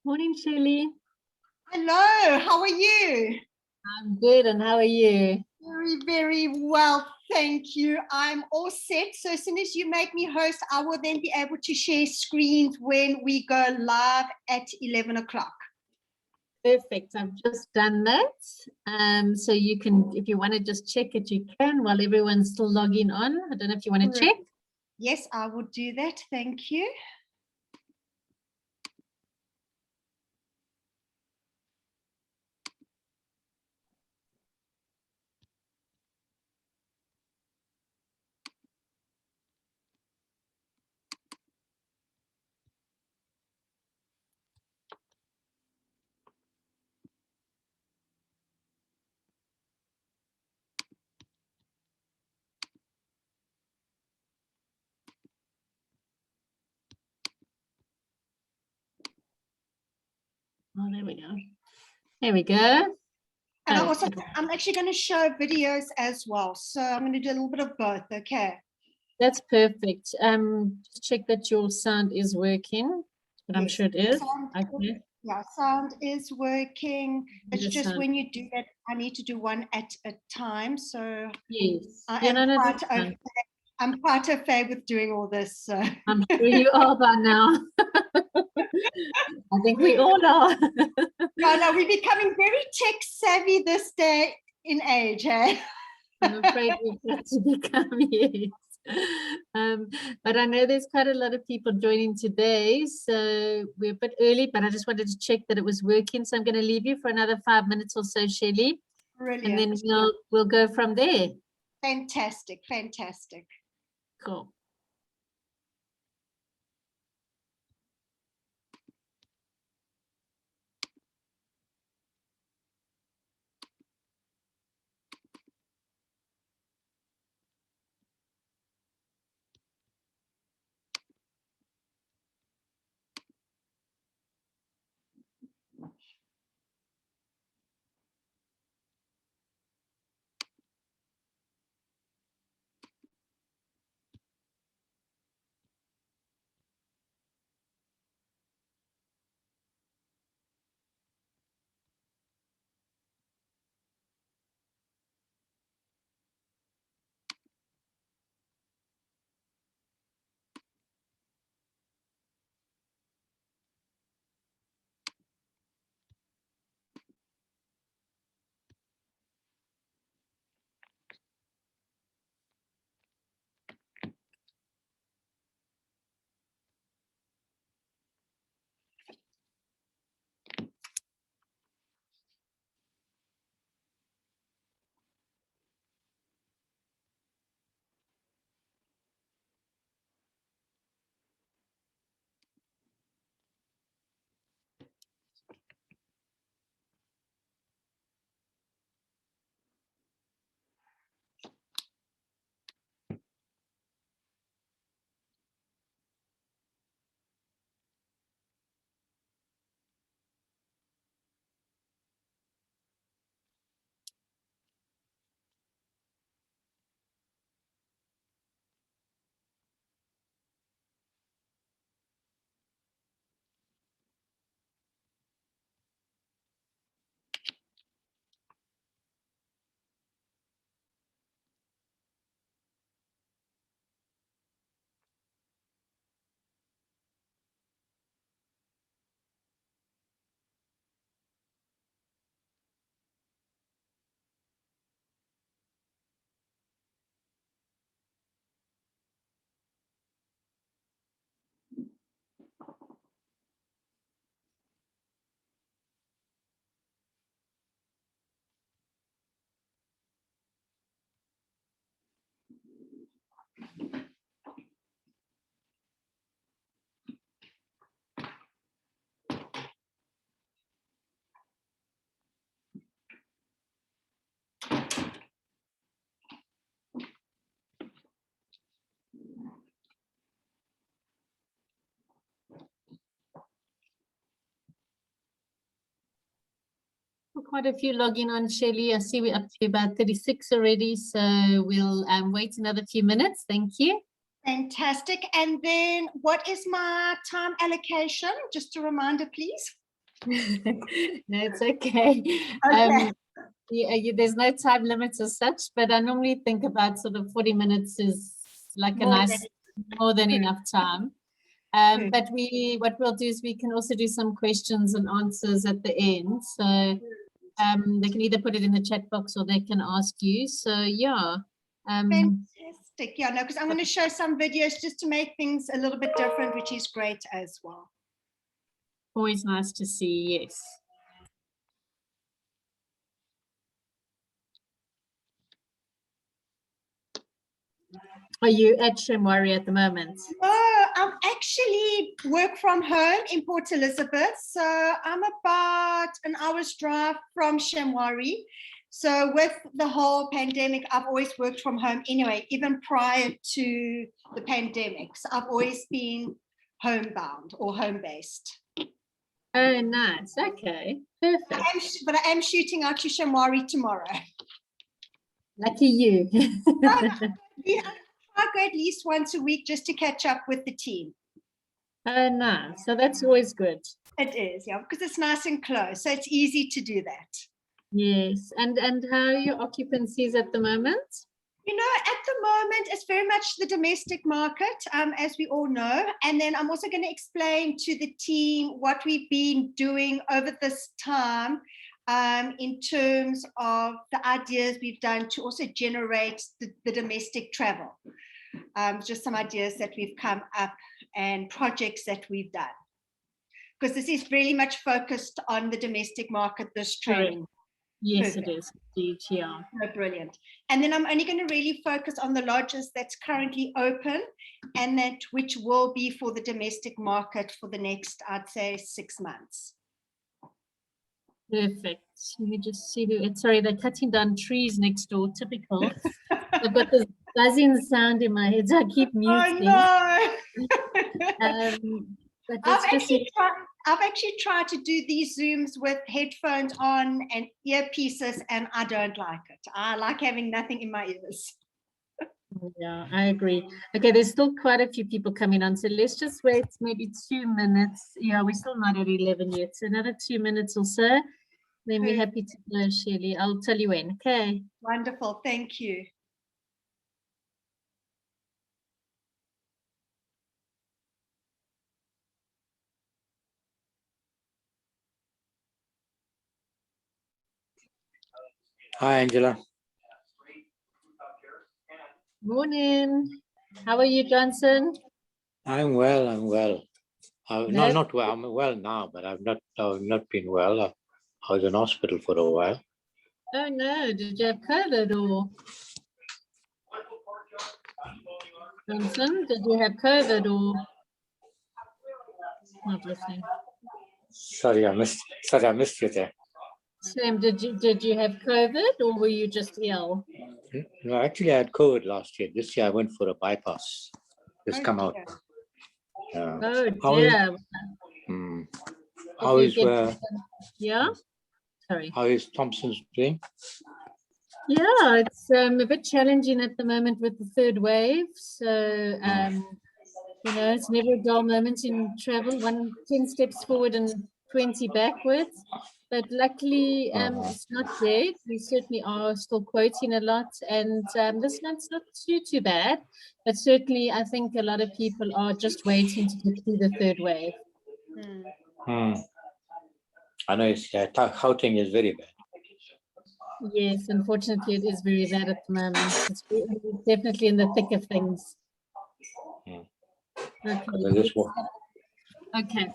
Morning, Shirley. Hello, how are you? I'm good, and how are you? Very, very well, thank you. I'm all set. So as soon as you make me host, I will then be able to share screens when we go live at 11 o'clock. Perfect. I've just done that. So you can, if you want to just check it, you can while everyone's still logging on. I don't know if you want to check. Yes, I will do that. Thank you. Oh, there we go. There we go. And I'm actually going to show videos as well. So I'm going to do a little bit of both. Okay. That's perfect. Just check that your sound is working, but yes, I'm sure it is. Okay. Yeah, sound is working. It's just when you do that, I need to do one at a time. So yes, I'm quite au fait with doing all this. So. I'm sure you are by now. I think we all are. No, we're becoming very tech savvy this day in age, eh? I'm afraid we've got to become, yes. But I know there's quite a lot of people joining today, so we're a bit early, but I just wanted to check that it was working. So I'm going to leave you for another 5 minutes or so, Shirley. Brilliant. And then we'll go from there. Fantastic, fantastic. Cool. Quite a few logging on, Shirley. I see we're up to about 36 already, so we'll wait another few minutes. Thank you. Fantastic. And then what is my time allocation? Just a reminder, please. No, it's okay. Okay. There's no time limits as such, but I normally think about sort of 40 minutes is like a nice, more than enough time. But what we'll do is we can also do some questions and answers at the end. So they can either put it in the chat box or they can ask you. So yeah. Fantastic. Yeah, no, because I'm going to show some videos just to make things a little bit different, which is great as well. Always nice to see, yes. Are you at Shamwari at the moment? No, I'm actually work from home in Port Elizabeth. So I'm about an hour's drive from Shamwari. So with the whole pandemic, I've always worked from home anyway, even prior to the pandemic. So I've always been homebound or home-based. Oh, nice. Okay, perfect. But I am shooting out to Shamwari tomorrow. Lucky you. I go at least once a week just to catch up with the team. Oh, nice. So that's always good. It is, yeah, because it's nice and close. So it's easy to do that. Yes. And how are your occupancies at the moment? You know, at the moment, it's very much the domestic market, as we all know. And then I'm also going to explain to the team what we've been doing over this time in terms of the ideas we've done to also generate the domestic travel. Just some ideas that we've come up and projects that we've done. Because this is really much focused on the domestic market, this training. Yes, Perfect. it is. Indeed, yeah. Oh, brilliant. And then I'm only going to really focus on the lodges that's currently open and that which will be for the domestic market for the next, I'd say, 6 months. Perfect. Let me just see. Sorry, they're cutting down trees next door. Typical. I've got this buzzing sound in my head, so I keep muting. Oh, no. But I've actually tried to do these Zooms with headphones on and earpieces, and I don't like it. I like having nothing in my ears. Yeah, I agree. Okay, there's still quite a few people coming on, so let's just wait maybe 2 minutes. Yeah, we're still not at 11 yet, so another 2 minutes or so. Then we're happy to go, Shirley. I'll tell you when, okay? Wonderful, thank you. Hi, Angela. Morning. How are you, Johnson? I'm well. No, not well. I'm well now, but I've not been well. I was in hospital for a while. Oh no! Did you have COVID or? Johnson, did you have COVID or? Not listening. Sorry, I missed you there. Sam, did you have COVID or were you just ill? No, actually, I had COVID last year. This year, I went for a bypass. Just come out. Oh dear. How is yeah? Sorry. How is Thompson's doing? Yeah, it's a bit challenging at the moment with the third wave. So you know, it's never a dull moment in travel. 10 steps forward and 20 backwards. But luckily, it's not dead. We certainly are still quoting a lot, and this month's not too bad. But certainly, I think a lot of people are just waiting to get through the third wave. I know Gauteng is very bad. Yes, unfortunately, it is very bad at the moment. It's definitely in the thick of things. Okay,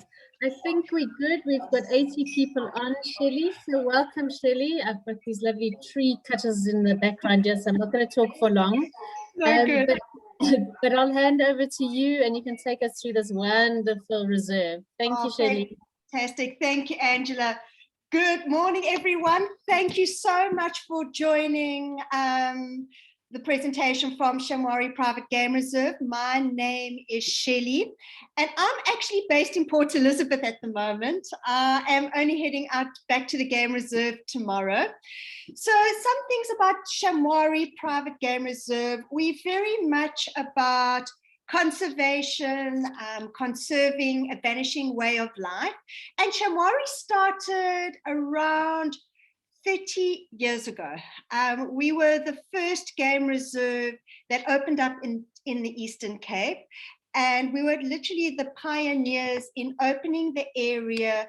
I think we're good. We've got 80 people on, Shelley. So welcome, Shelley. I've got these lovely tree cutters in the background here, so I'm not going to talk for long. But I'll hand over to you and you can take us through this wonderful reserve. Thank you, Shelley. Fantastic. Thank you, Angela. Good morning, everyone. Thank you so much for joining the presentation from Shamwari Private Game Reserve. My name is Shelley, and I'm actually based in Port Elizabeth at the moment. I am only heading out back to the Game Reserve tomorrow. So some things about Shamwari Private Game Reserve, we're very much about conservation, conserving a vanishing way of life. And Shamwari started around 30 years ago. We were the first game reserve that opened up in the Eastern Cape. And we were literally the pioneers in opening the area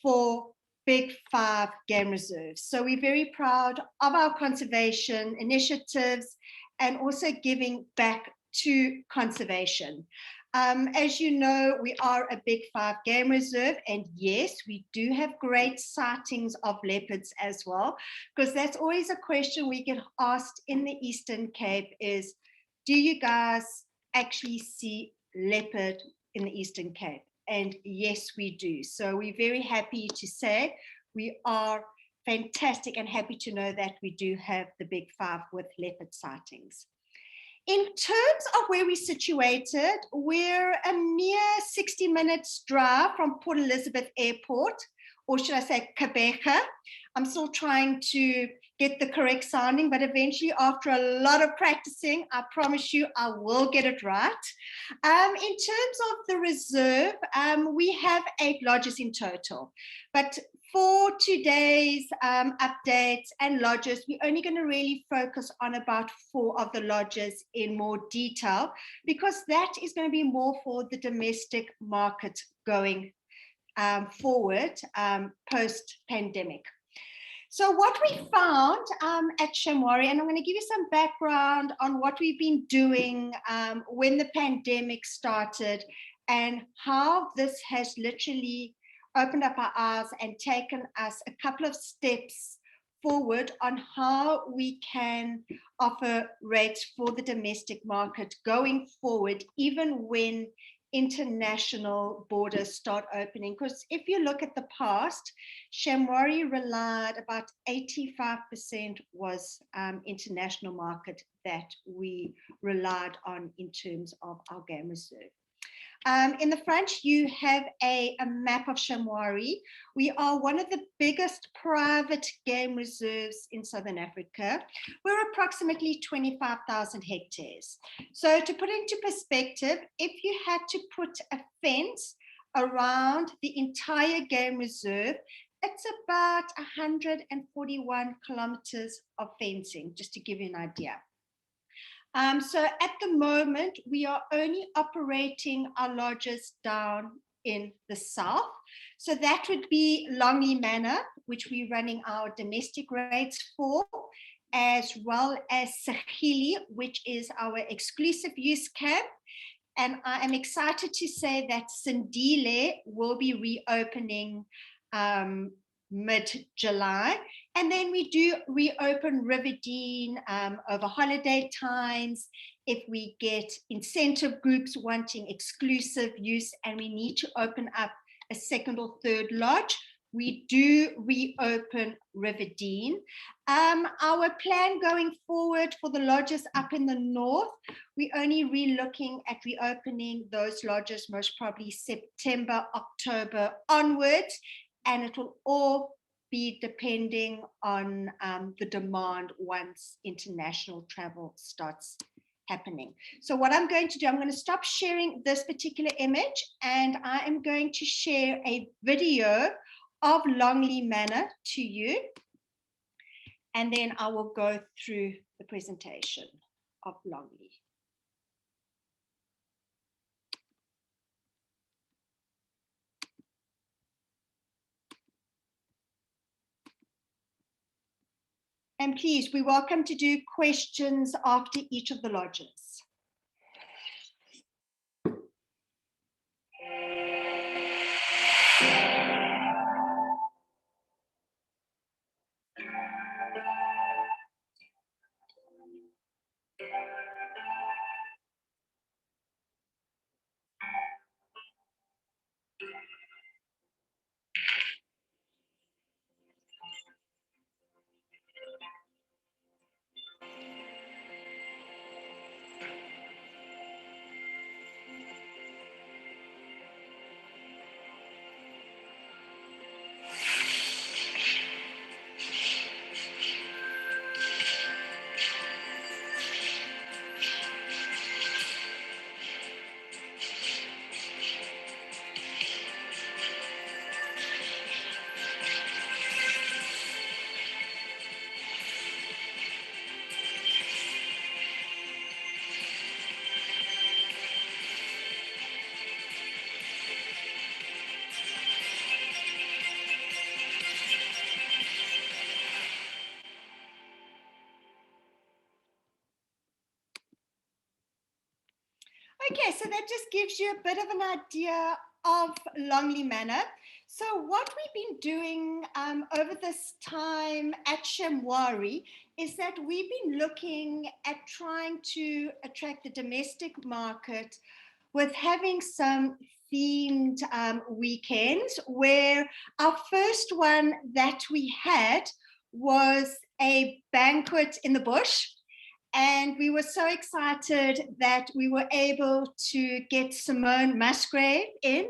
for Big 5 game reserves. So we're very proud of our conservation initiatives and also giving back to conservation. As you know, we are a Big 5 game reserve, and yes, we do have great sightings of leopards as well, because that's always a question we get asked in the Eastern Cape is, do you guys actually see leopard in the Eastern Cape? And yes, we do. So we're very happy to say we are fantastic and happy to know that we do have the Big 5 with leopard sightings. In terms of where we're situated, we're a mere 60 minutes drive from Port Elizabeth Airport, or should I say Quebeca. I'm still trying to get the correct sounding, but eventually after a lot of practicing, I promise you I will get it right. In terms of the reserve, we have 8 lodges in total, but for today's updates and lodges, we're only going to really focus on about 4 of the lodges in more detail, because that is going to be more for the domestic market going forward post-pandemic. So what we found at Shamwari, and I'm going to give you some background on what we've been doing when the pandemic started and how this has literally opened up our eyes and taken us a couple of steps forward on how we can offer rates for the domestic market going forward, even when international borders start opening. Because if you look at the past, Shamwari relied, about 85% was international market that we relied on in terms of our game reserve. In the front, you have a map of Shamwari. We are one of the biggest private game reserves in Southern Africa. We're approximately 25,000 hectares. So to put it into perspective, if you had to put a fence around the entire game reserve, it's about 141 kilometers of fencing, just to give you an idea. So at the moment, we are only operating our lodges down in the south. So that would be Longley Manor, which we're running our domestic rates for, as well as Sahili, which is our exclusive use camp. And I am excited to say that Sindile will be reopening mid-July. And then we do reopen Riverdene over holiday times. If we get incentive groups wanting exclusive use and we need to open up a second or third lodge, we do reopen Riverdene. Our plan going forward for the lodges up in the north, we're only re-looking at reopening those lodges most probably September, October onwards, and it will all be depending on the demand once international travel starts happening. So what I'm going to do, I'm going to stop sharing this particular image, and I am going to share a video of Longley Manor to you, and then I will go through the presentation of Longley. And please, we're welcome to do questions after each of the lodges. Yeah, so that just gives you a bit of an idea of Longley Manor. So what we've been doing over this time at Shamwari is that we've been looking at trying to attract the domestic market with having some themed weekends, where our first one that we had was a banquet in the bush. And we were so excited that we were able to get Simone Musgrave in,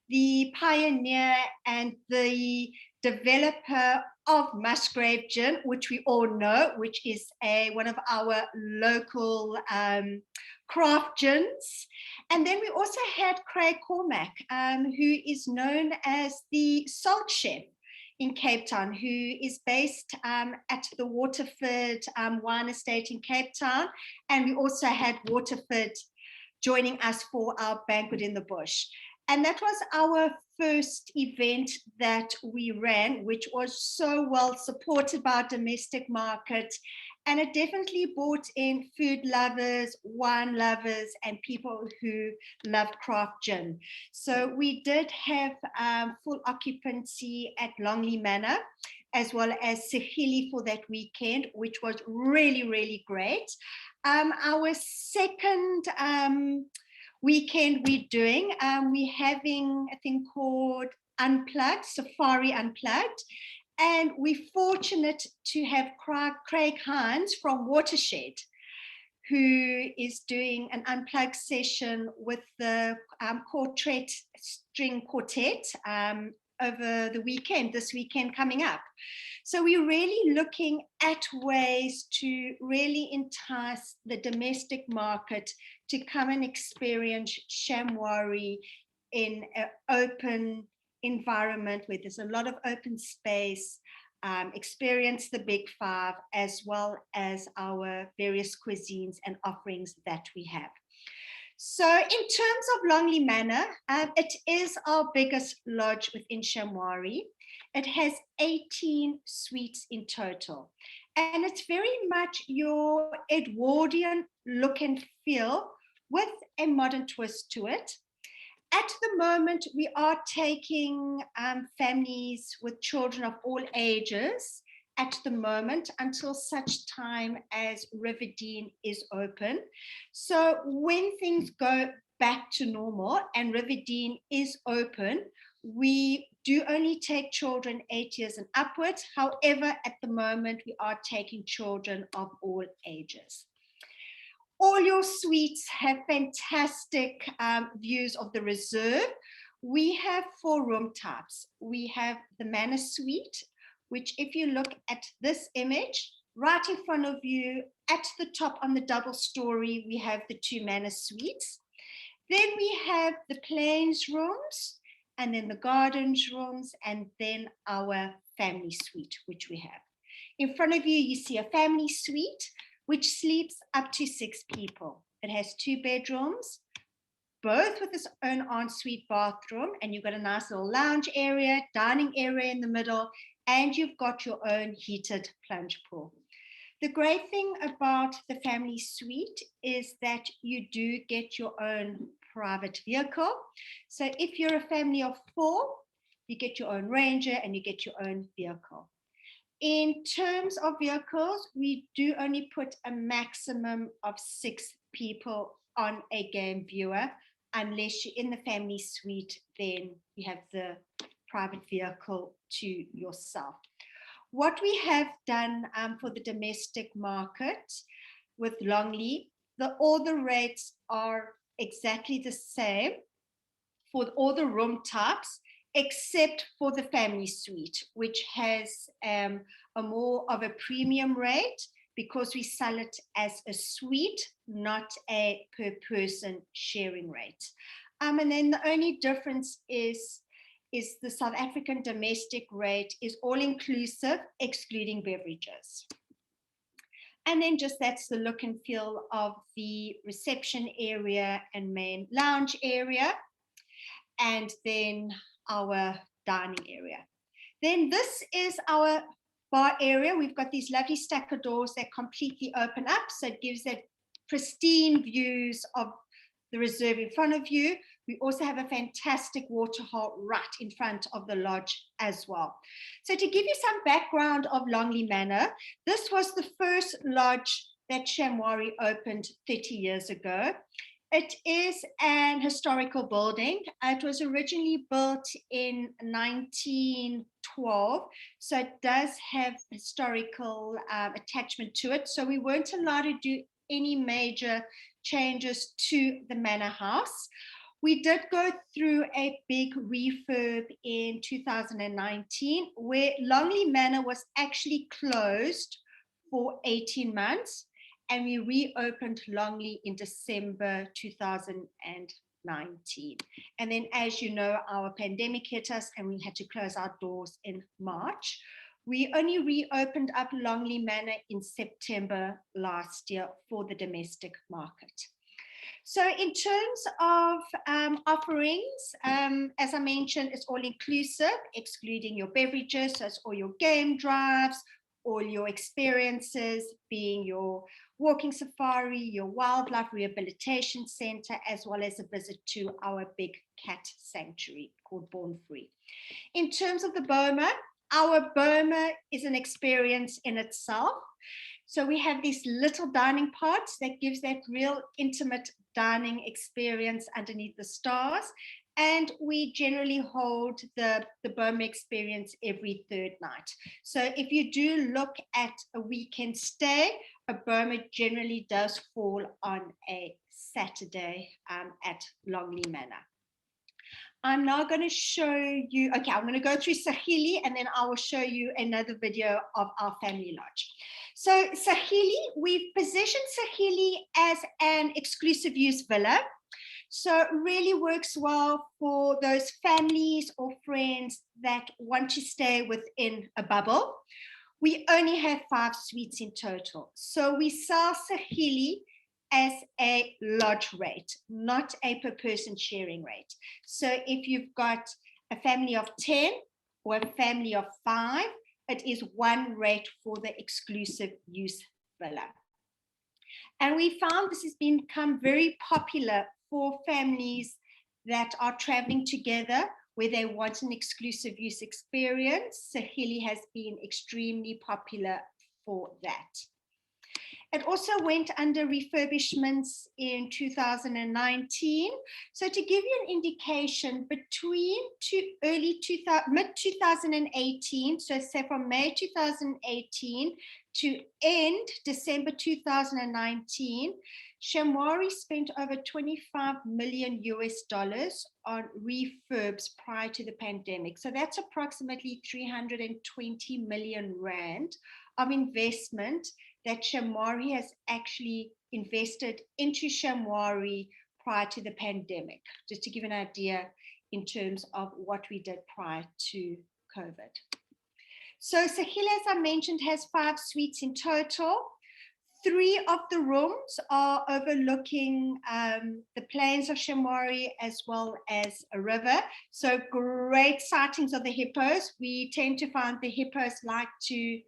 the pioneer and the developer of Musgrave Gin, which we all know, which is one of our local craft gins. And then we also had Craig Cormack, who is known as the salt chef in Cape Town, who is based at the Waterford Wine Estate in Cape Town. And we also had Waterford joining us for our banquet in the bush. And that was our first event that we ran, which was so well supported by our domestic market. And it definitely brought in food lovers, wine lovers, and people who loved craft gin. So we did have full occupancy at Longley Manor, as well as Sehili for that weekend, which was really, really great. Our second weekend we're doing, we're having a thing called Unplugged, Safari Unplugged. And we're fortunate to have Craig Hines from Watershed, who is doing an unplugged session with the Quartet String Quartet over the weekend, this weekend coming up. So we're really looking at ways to really entice the domestic market to come and experience Shamwari in an open environment where there's a lot of open space, experience the Big Five, as well as our various cuisines and offerings that we have. So in terms of Longley Manor, it is our biggest lodge within Shamwari. It has 18 suites in total. And it's very much your Edwardian look and feel with a modern twist to it. At the moment, we are taking families with children of all ages at the moment until such time as Riverdene is open. So when things go back to normal and Riverdene is open, we do only take children 8 years and upwards. However, at the moment, we are taking children of all ages. All your suites have fantastic views of the reserve. We have 4 room types. We have the Manor Suite, which if you look at this image, right in front of you, at the top on the double story, we have the 2 Manor Suites. Then we have the Plains rooms, and then the Gardens rooms, and then our Family Suite, which we have. In front of you, you see a Family Suite, which sleeps up to 6 people. It has 2 bedrooms, both with its own ensuite bathroom, and you've got a nice little lounge area, dining area in the middle, and you've got your own heated plunge pool. The great thing about the Family Suite is that you do get your own private vehicle. So if you're a family of 4, you get your own Ranger and you get your own vehicle. In terms of vehicles, we do only put a maximum of 6 people on a game viewer. Unless you're in the Family Suite, then you have the private vehicle to yourself. What we have done for the domestic market with Longley, all the rates are exactly the same for all the room types, except for the Family Suite, which has a more of a premium rate because we sell it as a suite, not a per person sharing rate. And then the only difference is the South African domestic rate is all inclusive, excluding beverages. And then just that's the look and feel of the reception area and main lounge area. And then our dining area. Then this is our bar area. We've got these lovely stacker doors that completely open up. So it gives that pristine views of the reserve in front of you. We also have a fantastic waterhole right in front of the lodge as well. So to give you some background of Longley Manor, this was the first lodge that Shamwari opened 30 years ago. It is an historical building. It was originally built in 1912, so it does have historical attachment to it. So we weren't allowed to do any major changes to the manor house. We did go through a big refurb in 2019, where Longley Manor was actually closed for 18 months. And we reopened Longley in December 2019. And then, as you know, our pandemic hit us and we had to close our doors in March. We only reopened up Longley Manor in September last year for the domestic market. So in terms of offerings, as I mentioned, it's all inclusive, excluding your beverages, so it's all your game drives, all your experiences, being your walking safari, your wildlife rehabilitation center, as well as a visit to our big cat sanctuary called Born Free. In terms of the Boma, our Boma is an experience in itself. So we have these little dining pods that gives that real intimate dining experience underneath the stars. And we generally hold the Boma experience every third night. So if you do look at a weekend stay, a Boma generally does fall on a Saturday at Longley Manor. I'm now going to show you, okay, I'm going to go through Sahili and then I will show you another video of our family lodge. So Sahili, we've positioned Sahili as an exclusive use villa. So it really works well for those families or friends that want to stay within a bubble. We only have 5 suites in total. So we sell Sahili as a lodge rate, not a per person sharing rate. So if you've got a family of 10 or a family of 5, it is one rate for the exclusive use villa. And we found this has become very popular for families that are traveling together where they want an exclusive use experience. Sahili has been extremely popular for that. It also went under refurbishments in 2019. So to give you an indication, between mid-2018, so say from May 2018 to end December 2019, Shamwari spent over $25 million on refurbs prior to the pandemic. So that's approximately 320 million Rand of investment that Shamwari has actually invested into Shamwari prior to the pandemic, just to give an idea in terms of what we did prior to COVID. So Sahila, as I mentioned, has 5 suites in total. 3 of the rooms are overlooking the plains of Shamwari as well as a river. So great sightings of the hippos. We tend to find the hippos like to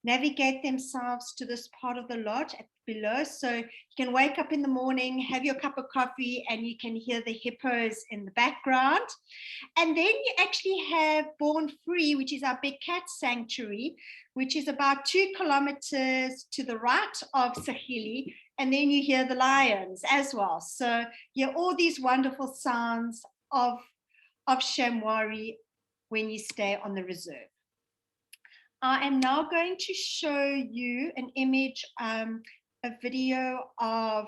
navigate themselves to this part of the lodge below. So you can wake up in the morning, have your cup of coffee, and you can hear the hippos in the background. And then you actually have Born Free, which is our big cat sanctuary, which is about 2 kilometers to the right of Sahili. And then you hear the lions as well. So you hear all these wonderful sounds of Shamwari when you stay on the reserve. I am now going to show you an image, a video of,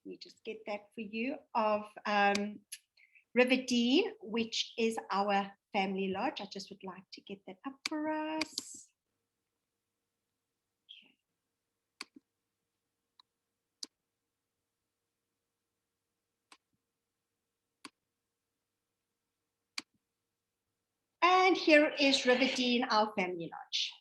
let me just get that for you, of River Dean, which is our family lodge. I just would like to get that up for us. And here is River Dean, our family lodge.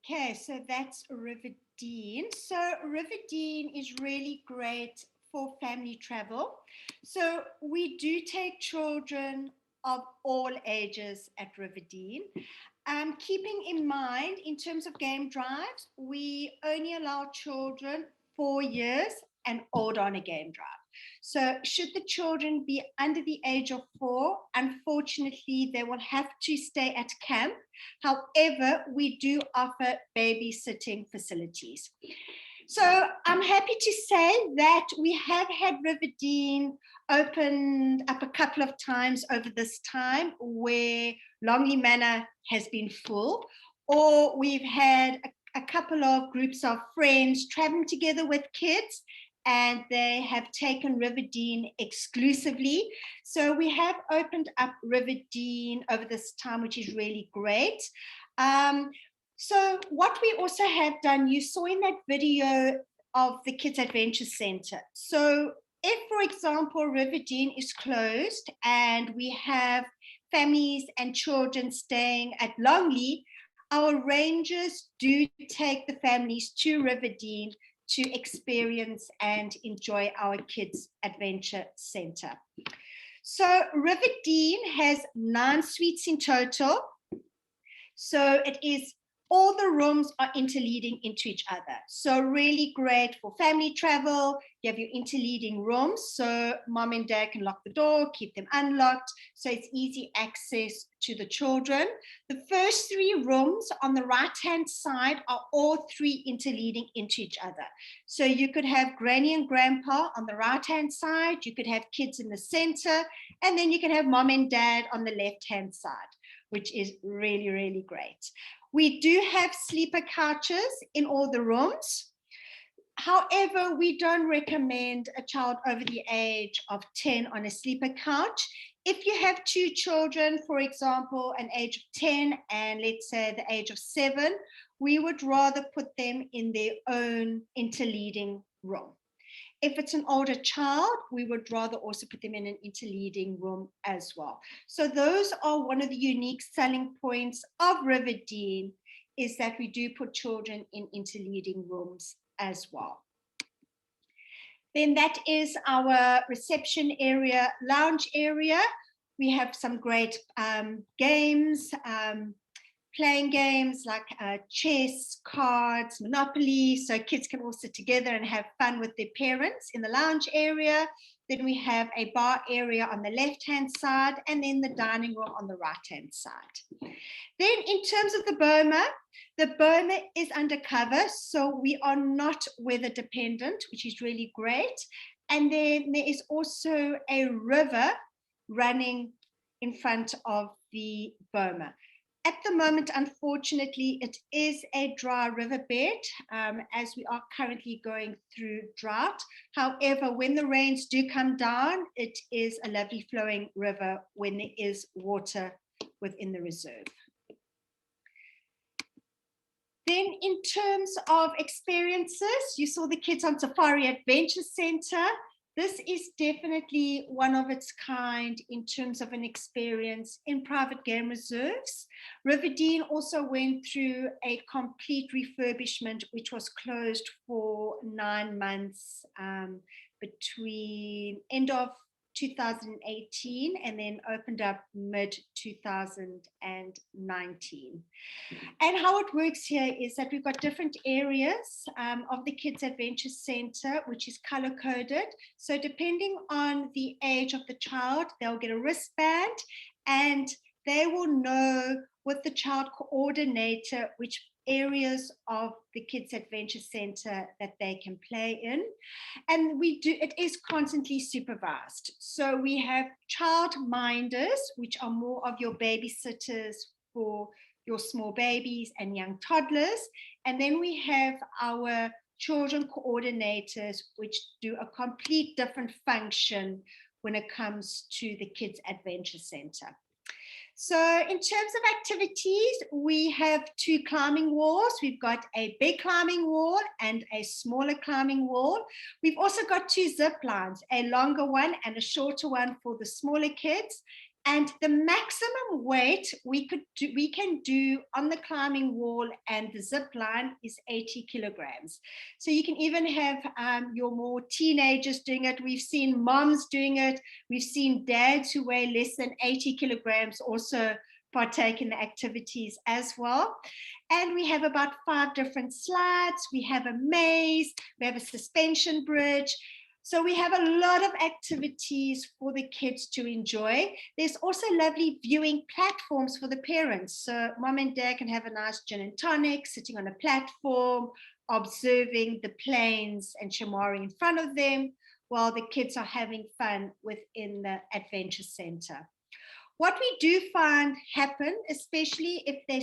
Okay, so that's Riverdene. So Riverdene is really great for family travel. So we do take children of all ages at Riverdene. Keeping in mind, in terms of game drives, we only allow children 4 years and older on a game drive. So should the children be under the age of 4, unfortunately, they will have to stay at camp. However, we do offer babysitting facilities. So I'm happy to say that we have had Riverdene opened up a couple of times over this time where Longley Manor has been full, or we've had a couple of groups of friends traveling together with kids, and they have taken Riverdene exclusively. So we have opened up Riverdene over this time, which is really great. So what we also have done, you saw in that video of the Kids Adventure Center. So if, for example, Riverdene is closed and we have families and children staying at Longley, our rangers do take the families to Riverdene to experience and enjoy our Kids Adventure Center. So Riverdene has 9 suites in total. So it is, all the rooms are interleading into each other. So really great for family travel. You have your interleading rooms, so mom and dad can lock the door, keep them unlocked, so it's easy access to the children. The first 3 rooms on the right-hand side are all 3 interleading into each other. So you could have granny and grandpa on the right-hand side, you could have kids in the center, and then you can have mom and dad on the left-hand side, which is really, really great. We do have sleeper couches in all the rooms. However, we don't recommend a child over the age of 10 on a sleeper couch. If you have 2 children, for example, an age of 10 and let's say the age of 7, we would rather put them in their own interleading room. If it's an older child, we would rather also put them in an interleading room as well. So those are one of the unique selling points of Riverdene, is that we do put children in interleading rooms as well. Then that is our reception area, lounge area. We have some great games, playing games like chess, cards, Monopoly, so kids can all sit together and have fun with their parents in the lounge area. Then we have a bar area on the left-hand side, and then the dining room on the right-hand side. Then in terms of the boma is undercover, so we are not weather dependent, which is really great. And then there is also a river running in front of the boma. At the moment, unfortunately, it is a dry riverbed, as we are currently going through drought. However, when the rains do come down, it is a lovely flowing river when there is water within the reserve. Then in terms of experiences, you saw the Kids on Safari Adventure Center. This is definitely one of its kind in terms of an experience in private game reserves. Riverdene also went through a complete refurbishment, which was closed for 9 months between end of 2018 and then opened up mid 2019. And how it works here is that we've got different areas of the Kids Adventure Center, which is color coded. So depending on the age of the child, they'll get a wristband and they will know with the child coordinator which areas of the Kids Adventure Center that they can play in. And it is constantly supervised. So we have child minders, which are more of your babysitters for your small babies and young toddlers. And then we have our children coordinators, which do a complete different function when it comes to the Kids Adventure Center. So in terms of activities, we have 2 climbing walls. We've got a big climbing wall and a smaller climbing wall. We've also got 2 zip lines, a longer one and a shorter one for the smaller kids. And the maximum weight we can do on the climbing wall and the zip line is 80 kilograms. So you can even have your more teenagers doing it. We've seen moms doing it. We've seen dads who weigh less than 80 kilograms also partake in the activities as well. And we have about 5 different slides. We have a maze. We have a suspension bridge. So we have a lot of activities for the kids to enjoy. There's also lovely viewing platforms for the parents. So mom and dad can have a nice gin and tonic, sitting on a platform, observing the planes and Shamwari in front of them, while the kids are having fun within the Adventure Center. What we do find happen, especially if the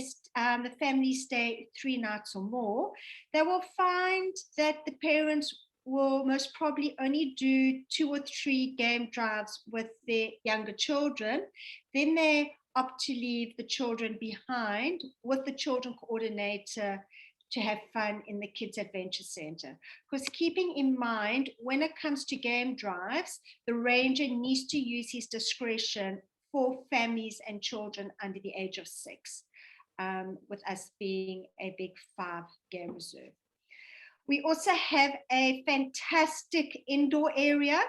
families stay 3 nights or more, they will find that the parents will most probably only do 2 or 3 game drives with their younger children. Then they opt to leave the children behind with the children coordinator to have fun in the Kids Adventure Center. Because keeping in mind, when it comes to game drives, the ranger needs to use his discretion for families and children under the age of 6, with us being a big 5 game reserve. We also have a fantastic indoor area.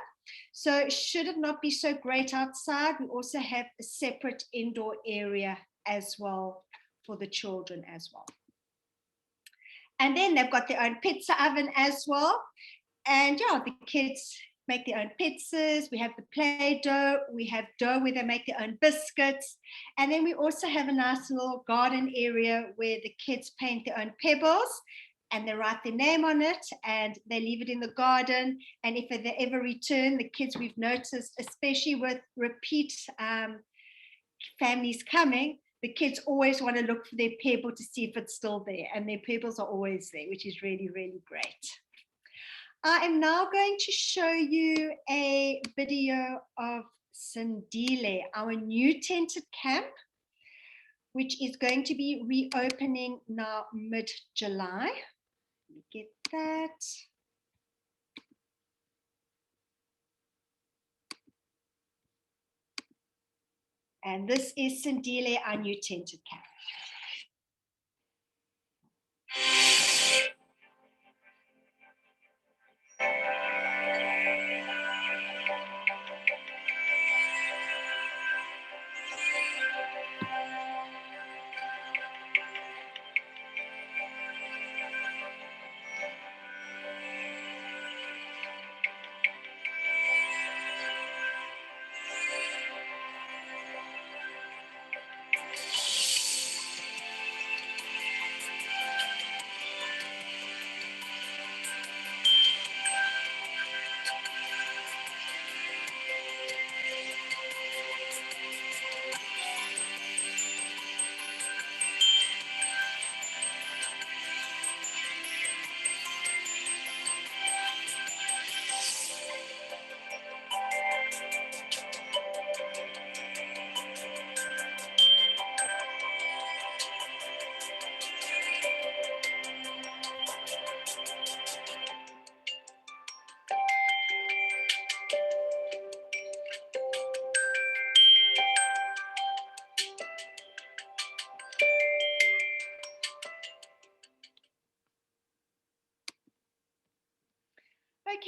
So should it not be so great outside, we also have a separate indoor area as well for the children as well. And then they've got their own pizza oven as well. And yeah, the kids make their own pizzas. We have the Play-Doh. We have dough where they make their own biscuits. And then we also have a nice little garden area where the kids paint their own pebbles and they write their name on it and they leave it in the garden. And if they ever return, the kids, we've noticed, especially with repeat families coming, the kids always want to look for their pebble to see if it's still there. And their pebbles are always there, which is really, really great. I am now going to show you a video of Sandile, our new tented camp, which is going to be reopening now mid-July. Let me get that. And this is Sandile, our new tented camp.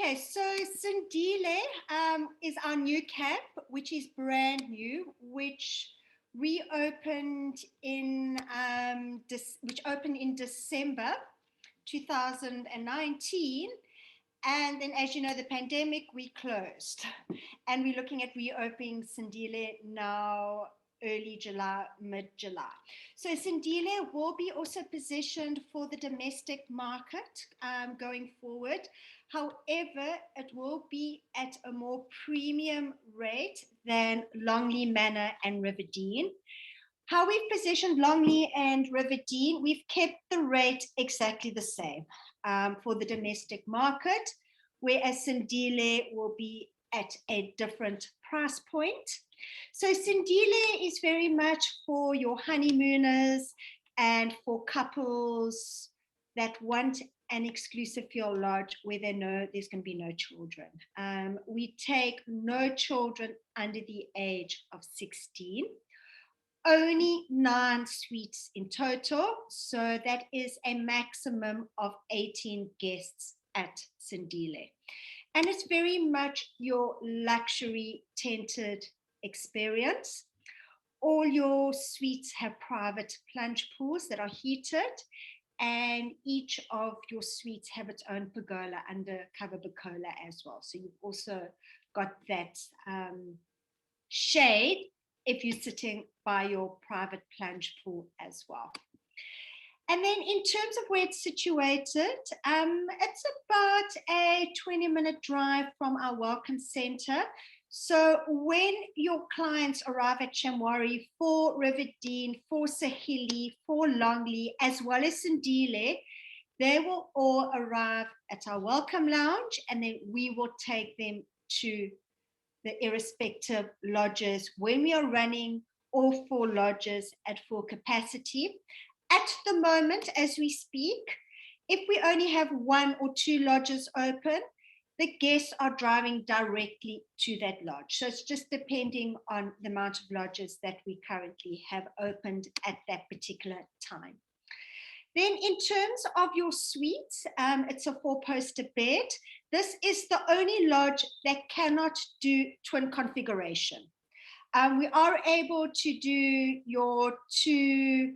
Okay, so Sindile is our new camp, which is brand new, which reopened in which opened in December 2019. And then, as you know, the pandemic, we closed. And we're looking at reopening Sindile now, early July, mid-July. So Sindile will be also positioned for the domestic market going forward. However, it will be at a more premium rate than Longley Manor and Riverdene. How we've positioned Longley and Riverdene, we've kept the rate exactly the same for the domestic market, whereas Sindile will be at a different price point. So Sindile is very much for your honeymooners and for couples that want an exclusive feel lodge where they know there's going to be no children. We take no children under the age of 16. Only 9 suites in total, so that is a maximum of 18 guests at Sindile. And it's very much your luxury tented experience. All your suites have private plunge pools that are heated, and each of your suites have its own pergola, undercover pergola as well. So you've also got that shade if you're sitting by your private plunge pool as well. And then in terms of where it's situated, it's about a 20-minute drive from our welcome center. So when your clients arrive at Shamwari for Riverdene, for Sahili, for Longley, as well as Sindile, they will all arrive at our welcome lounge, and then we will take them to the irrespective lodges when we are running all 4 lodges at full capacity. At the moment, as we speak, if we only have 1 or 2 lodges open, the guests are driving directly to that lodge. So it's just depending on the amount of lodges that we currently have opened at that particular time. Then in terms of your suites, it's a 4-poster bed. This is the only lodge that cannot do twin configuration. We are able to do your 2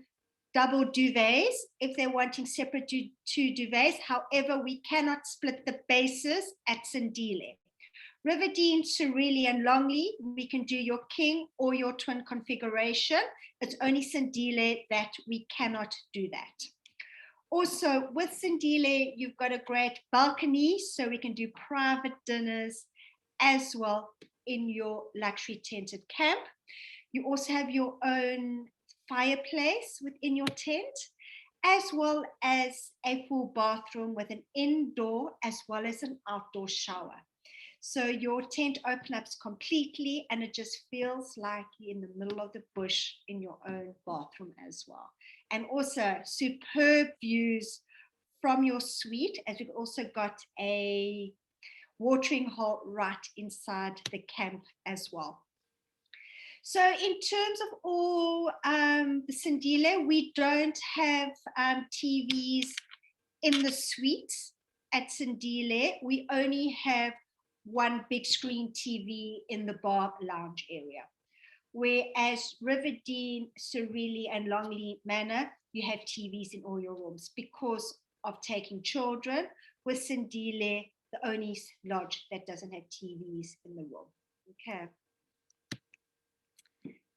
double duvets if they're wanting separate 2 duvets. However, we cannot split the bases at Sindile. Riverdene, Sirili, and Longley, we can do your king or your twin configuration. It's only Sindile that we cannot do that. Also, with Sindile, you've got a great balcony, so we can do private dinners as well in your luxury tented camp. You also have your own fireplace within your tent, as well as a full bathroom with an indoor as well as an outdoor shower. So your tent opens up completely, and it just feels like you're in the middle of the bush in your own bathroom as well. And also superb views from your suite, as we've also got a watering hole right inside the camp as well. So in terms of all the Sindile, we don't have TVs in the suites at Sindile. We only have 1 big screen TV in the bar lounge area. Whereas Riverdene, Sirili, and Longley Manor, you have TVs in all your rooms because of taking children. With Sindile, the only lodge that doesn't have TVs in the room. Okay.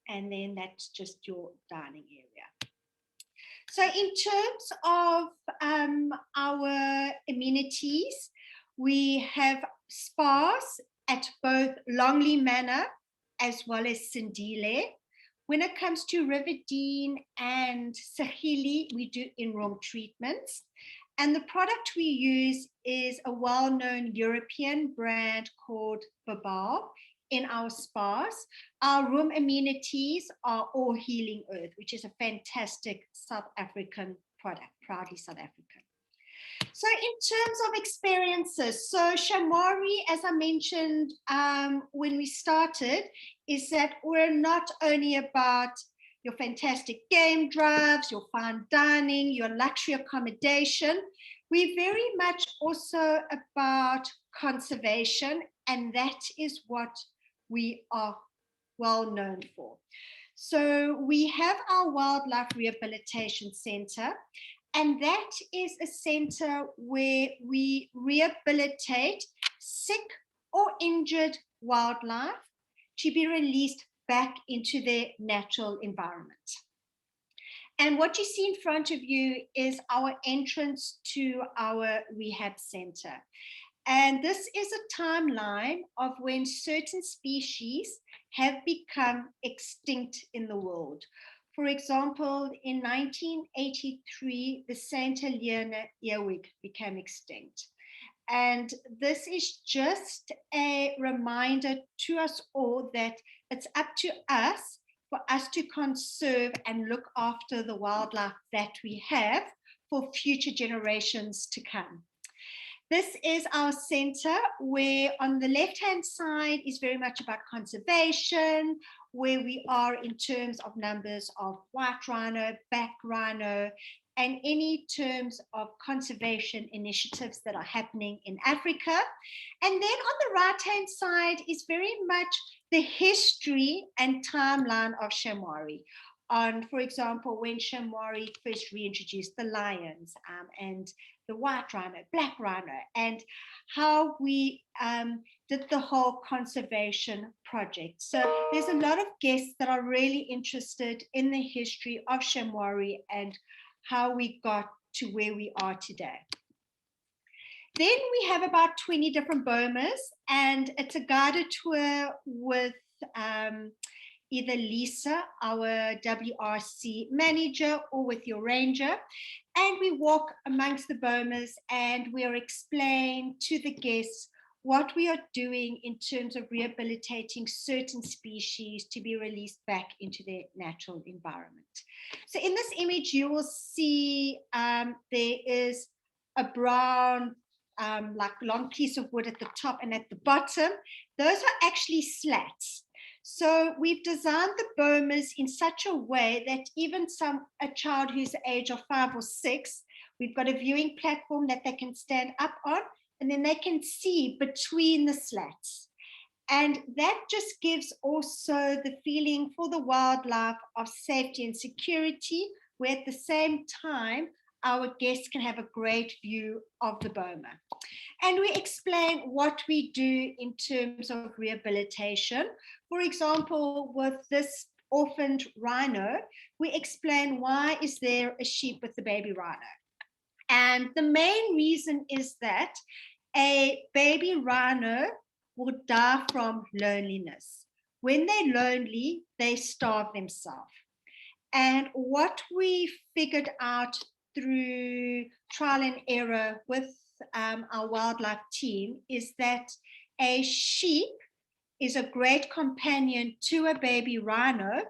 And then that's just your dining area. So in terms of our amenities, we have spas at both Longley Manor as well as Sindile. When it comes to Riverdene and Sahili, we do in-room treatments. And the product we use is a well-known European brand called Babal in our spas. Our room amenities are All Healing Earth, which is a fantastic South African product, proudly South African. So in terms of experiences, so Shamwari, as I mentioned when we started, is that we're not only about your fantastic game drives, your fine dining, your luxury accommodation. We're very much also about conservation, and that is what we are well known for. So we have our Wildlife Rehabilitation Center, and that is a center where we rehabilitate sick or injured wildlife to be released back into their natural environment. And what you see in front of you is our entrance to our rehab center. And this is a timeline of when certain species have become extinct in the world. For example, in 1983, the St. Helena earwig became extinct. And this is just a reminder to us all that it's up to us for us to conserve and look after the wildlife that we have for future generations to come. This is our center, where on the left-hand side is very much about conservation, where we are in terms of numbers of white rhino, black rhino, and any terms of conservation initiatives that are happening in Africa. And then on the right-hand side is very much the history and timeline of Shamwari. On, for example, when Shamwari first reintroduced the lions and the white rhino, black rhino, and how we did the whole conservation project. So there's a lot of guests that are really interested in the history of Shamwari and how we got to where we are today. Then we have about 20 different bomas, and it's a guided tour with either Lisa, our WRC manager, or with your ranger. And we walk amongst the bomas and we are explaining to the guests what we are doing in terms of rehabilitating certain species to be released back into their natural environment. So in this image, you will see there is a brown, like long piece of wood at the top and at the bottom. Those are actually slats. So we've designed the bomas in such a way that even a child who's the age of 5 or 6, we've got a viewing platform that they can stand up on, and then they can see between the slats. And that just gives also the feeling for the wildlife of safety and security, where at the same time, our guests can have a great view of the boma. And we explain what we do in terms of rehabilitation. For example, with this orphaned rhino, we explain why is there a sheep with the baby rhino. And the main reason is that a baby rhino will die from loneliness. When they're lonely, they starve themselves. And what we figured out through trial and error with our wildlife team is that a sheep is a great companion to a baby rhino,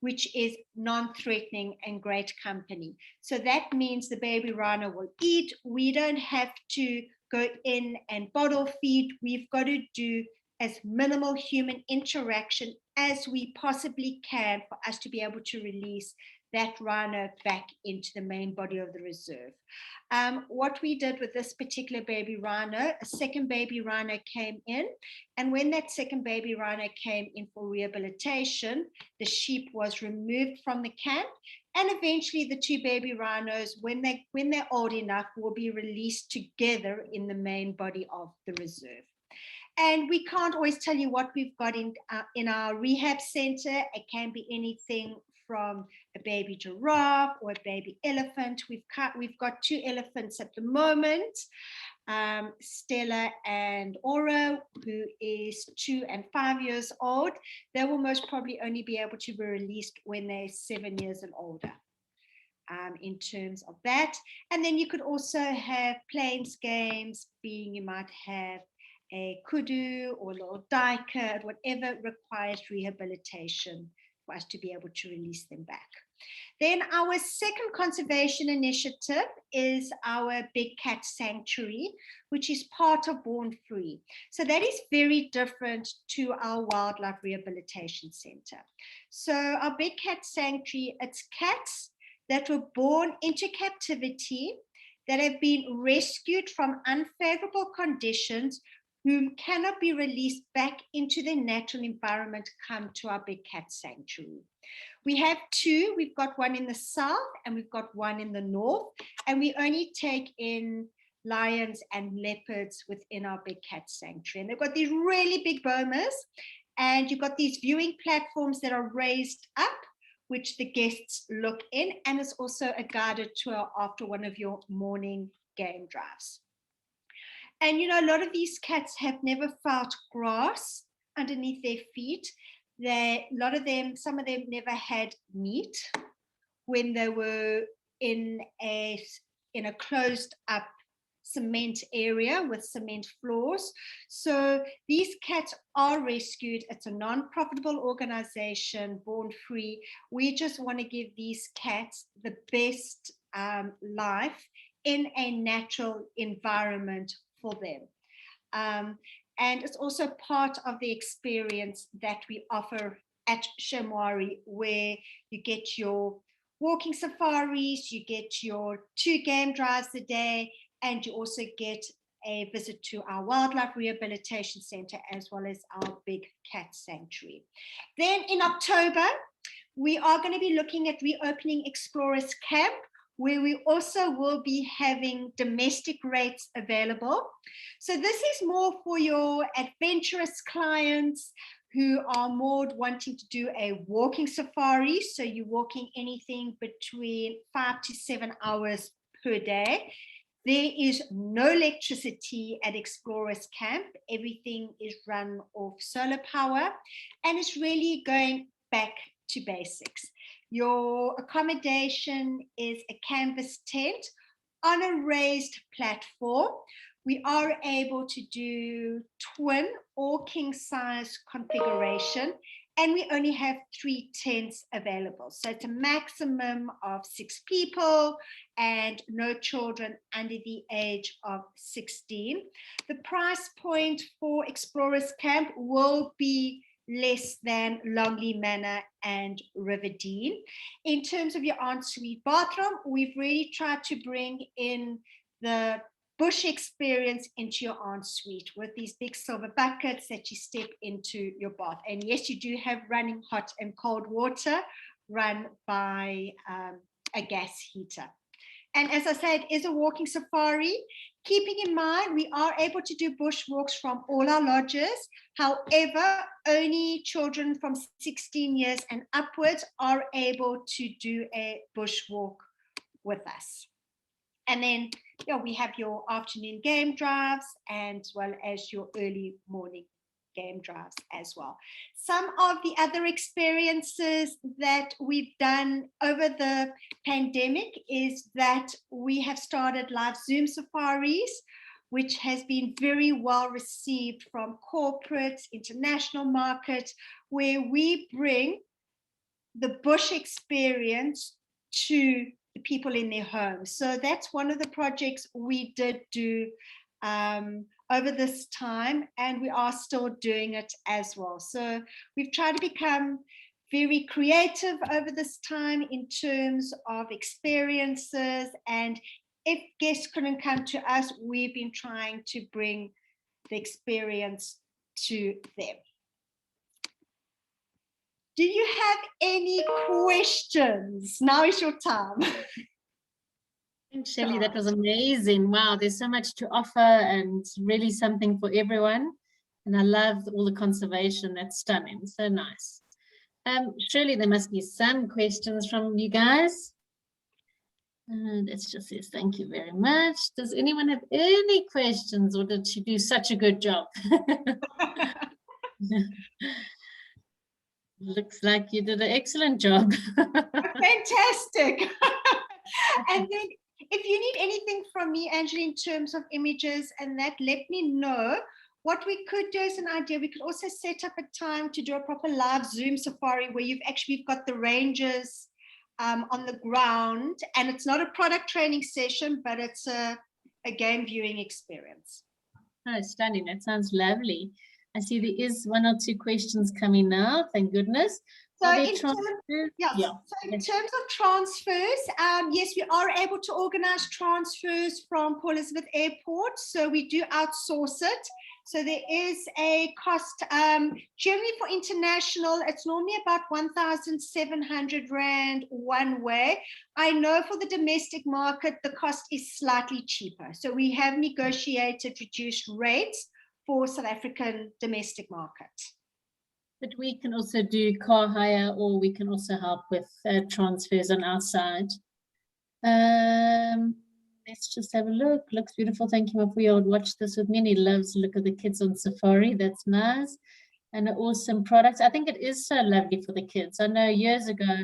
which is non-threatening and great company. So that means the baby rhino will eat. We don't have to go in and bottle feed. We've got to do as minimal human interaction as we possibly can for us to be able to release that rhino back into the main body of the reserve. What we did with this particular baby rhino, a second baby rhino came in, and when that second baby rhino came in for rehabilitation, the sheep was removed from the camp, and eventually the two baby rhinos, when they're old enough, will be released together in the main body of the reserve. And we can't always tell you what we've got in our rehab center. It can be anything from a baby giraffe or a baby elephant. We've got 2 elephants at the moment, Stella and Aura, who is 2 and 5 years old. They will most probably only be able to be released when they're 7 years and older. In terms of that. And then you could also have plains games, being you might have a kudu or a little duiker, whatever requires rehabilitation for us to be able to release them back. Then our second conservation initiative is our Big Cat Sanctuary, which is part of Born Free. So that is very different to our Wildlife Rehabilitation Center. So our Big Cat Sanctuary, it's cats that were born into captivity, that have been rescued from unfavorable conditions, who cannot be released back into their natural environment come to our big cat sanctuary. We have two. We've got one in the south and we've got one in the north, and we only take in lions and leopards within our big cat sanctuary. And they've got these really big bomas, and you've got these viewing platforms that are raised up, which the guests look in, and it's also a guided tour after one of your morning game drives. And you know, a lot of these cats have never felt grass underneath their feet. Some of them never had meat when they were in a closed up cement area with cement floors. So these cats are rescued. It's a non-profitable organization, Born Free. We just want to give these cats the best life in a natural environment for them. And it's also part of the experience that we offer at Shamwari, where you get your walking safaris, you get your 2 game drives a day, and you also get a visit to our wildlife rehabilitation center, as well as our big cat sanctuary. Then in October, we are going to be looking at reopening Explorers Camp, where we also will be having domestic rates available. So this is more for your adventurous clients who are more wanting to do a walking safari. So you're walking anything between 5 to 7 hours per day. There is no electricity at Explorers Camp. Everything is run off solar power, and it's really going back to basics. Your accommodation is a canvas tent on a raised platform. We are able to do twin or king size configuration, and we only have 3 tents available. So it's a maximum of 6 people and no children under the age of 16. The price point for Explorers Camp will be less than Longley Manor and Riverdene. In terms of your ensuite bathroom, we've really tried to bring in the bush experience into your ensuite with these big silver buckets that you step into your bath. And yes, you do have running hot and cold water run by a gas heater. And as I said, it is a walking safari. Keeping in mind, we are able to do bushwalks from all our lodges. However, only children from 16 years and upwards are able to do a bushwalk with us. And then we have your afternoon game drives, as well as your early morning game drives as well. Some of the other experiences that we've done over the pandemic is that we have started live Zoom safaris, which has been very well received from corporate, international market, where we bring the bush experience to the people in their homes. So that's one of the projects we did do over this time, and we are still doing it as well. So we've tried to become very creative over this time in terms of experiences, and if guests couldn't come to us, we've been trying to bring the experience to them. Do you have any questions? Now is your time. Thanks, Shelley, that was amazing. Wow, there's so much to offer and really something for everyone. And I love all the conservation. That's stunning. So nice. Surely there must be some questions from you guys. It just says, thank you very much. Does anyone have any questions, or did she do such a good job? Looks like you did an excellent job. Fantastic. And then if you need anything from me, Angela, in terms of images and that, let me know. What we could do as an idea, we could also set up a time to do a proper live Zoom safari where you've actually got the rangers on the ground, and it's not a product training session, but it's a game viewing experience. Oh, stunning. That sounds lovely. I see there is 1 or 2 questions coming now. Thank goodness. So in terms of transfers, yes, we are able to organize transfers from Port Elizabeth Airport. So we do outsource it. So there is a cost, generally for international, it's normally about 1,700 Rand one way. I know for the domestic market, the cost is slightly cheaper. So we have negotiated reduced rates for South African domestic market. But we can also do car hire, or we can also help with transfers on our side. Let's just have a look. Looks beautiful. Thank you, Mafuya. I would watch this with me. And he loves to look at the kids on safari. That's nice. And an awesome product. I think it is so lovely for the kids. I know years ago,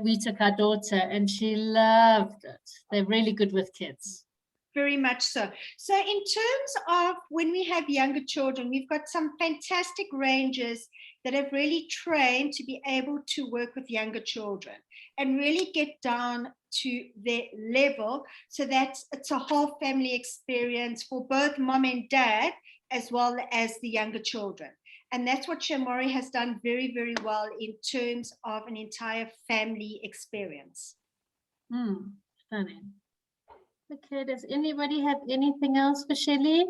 we took our daughter and she loved it. They're really good with kids. Very much so. So in terms of when we have younger children, we've got some fantastic ranges that have really trained to be able to work with younger children and really get down to their level, so that it's a whole family experience for both mom and dad, as well as the younger children. And that's what Shamwari has done very, very well in terms of an entire family experience. Stunning. Okay, does anybody have anything else for Shelley?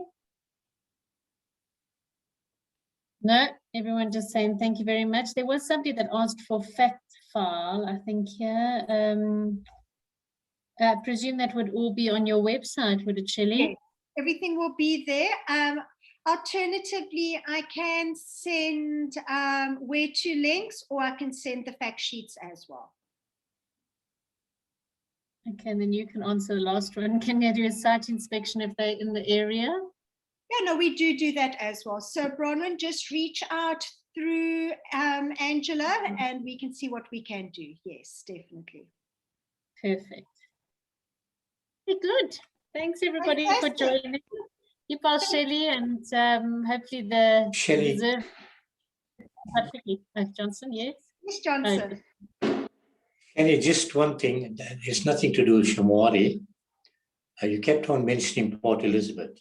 No, everyone just saying thank you very much. There was somebody that asked for fact file, I think here. I presume that would all be on your website, would it, Shelley? Yes, everything will be there. Alternatively, I can send where to links, or I can send the fact sheets as well. Okay, and then you can answer the last one. Can you do a site inspection if they're in the area? Yeah, no, we do that as well. So Bronwyn, just reach out through Angela and we can see what we can do. Yes, definitely. Perfect. Okay, good. Thanks everybody for joining. Keep well, Shelley, and hopefully the Shelley. reserve. Johnson, yes. Yes, Johnson. And just one thing, it's nothing to do with Shamwari. You kept on mentioning Port Elizabeth.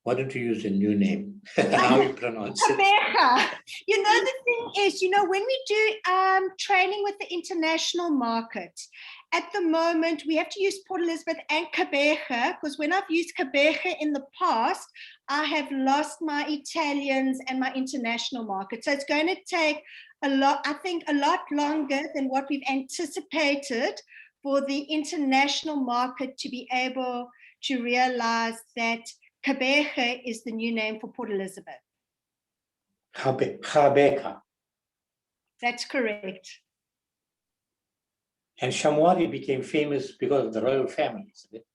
Why don't you use a new name? How you pronounce it? Kabeja. You know, the thing is, you know, when we do training with the international market, at the moment, we have to use Port Elizabeth and Kabeja, because when I've used Kabeja in the past, I have lost my Italians and my international market. So it's going to take a lot, I think, a lot longer than what we've anticipated for the international market to be able to realize that Kabeja is the new name for Port Elizabeth. Kabeja. That's correct. And Shamwari became famous because of the royal family, isn't it?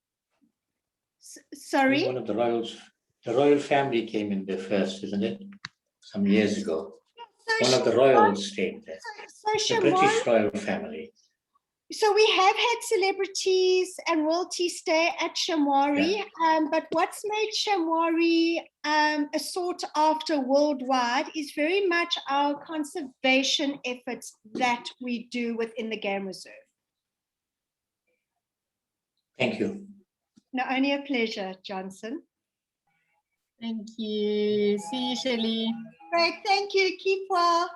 Sorry? One of the royals, the royal family came in there first, isn't it? Some years ago. So one of the royals stayed there. So the British royal family. So we have had celebrities and royalty stay at Shamwari, but what's made Shamwari a sought after worldwide is very much our conservation efforts that we do within the game reserve. Thank you. No, only a pleasure, Johnson. Thank you. See you, Shelley. Great, thank you. Keep well.